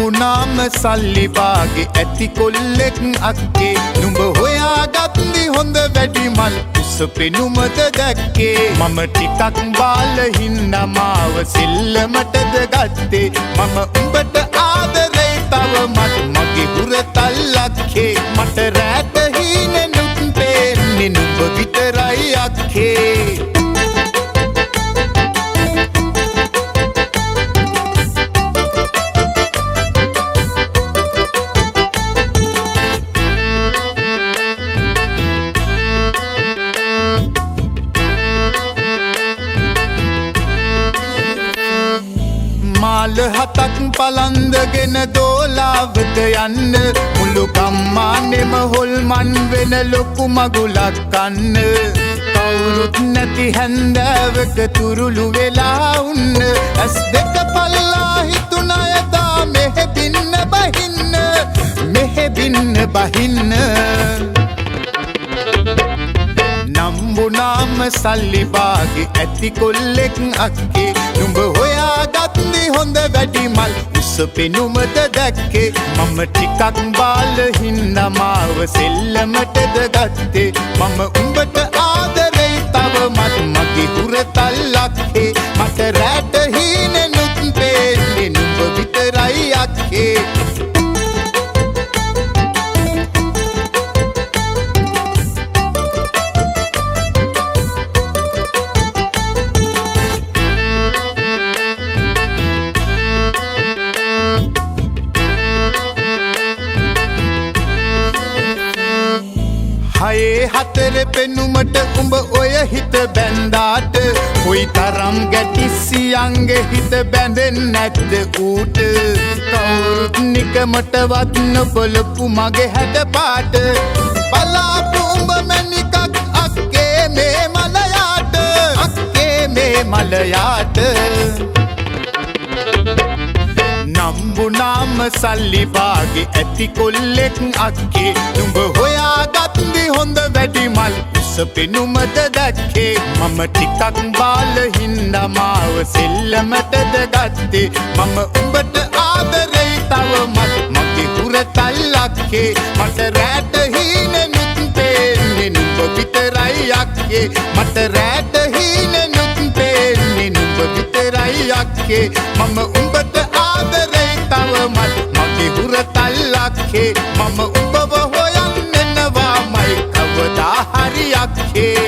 නම්බුනාම සල්ලි බාගේ ඇති කොල්ලෙක් අක්කේ නුඹ හොයාගත්ති හොඳ වැඩි මල් උස පෙනුමද දැක්කේ මම ටිකක් බාල හින්දා මාව සෙල්ලමටද ගත්තේ මම උඹට ආදරේ තවමත් මගේ හුරතල්ලක්කේ මට රැට හීනෙනුත් පේන්නේ නුඹ විතරයි අක්කේ මාල හතක් පලන්දගෙන දෝලාවත යන්න මුළු ගම්මානෙම හොල්මන් වෙන ලොකු මගුලක් කන්න කවුරුත් නැති හැන්දෑවක තුරුළු වෙලා උන්න ඇස් දෙක පල්ලා හිතුනයදා මෙහෙබින්න බහින්න නම්බුනාම සල්ලි බාගේ ඇති කොල්ලෙක් අක්කේ නුඹ හොයාගත්ති හොඳ වැඩි මල් උස පෙනුමද දැක්කේ මම ටිකක් බාල හින්දා මාව සෙල්ලමටද ගත්තේ මම උඹට ආදරේ තවමත් මගේ හුරතල්ලක්කේ මට රැට හීනෙනුත් පේන්නේ නුඹ විතරයි අක්කේ හයේ හතර පෙනුමට උඹ ඔය හිත බැන්දාට කොයි තරම් ගැටිසියන්ගේ හිත බැඳෙන් නැද්ද ඌට කවුරුත් නිකමටවත් නොබලපු මගේ හැඩ පාට බලාපු උඹ මැනිකක් අක්කේ මේ මලයාට නම්බුනාම සල්ලි බාගේ ඇති කොල්ලෙක් අක්කේ නුඹ හොයාගත්ති හොඳ වැඩි මල් උස පෙනුමද දැක්කේ මම ටිකක් බාල හින්දා මාව සෙල්ලමටද ගත්තේ මම උඹට ආදරේ තවමත් මගේ හුරතල්ලක්කේ මට රැට හීනෙනුත් පේන්නේ නුඹ විතරයි අක්කේ මට රැට හීනෙනුත් පේන්නේ නුඹ විතරයි අක්කේ මම උඹට ආදරේ තවමත් මගේ හුරතල්ලක්කේ මම උඹව හොයන්නෙනවාමයි කවදා හරි අක්කේ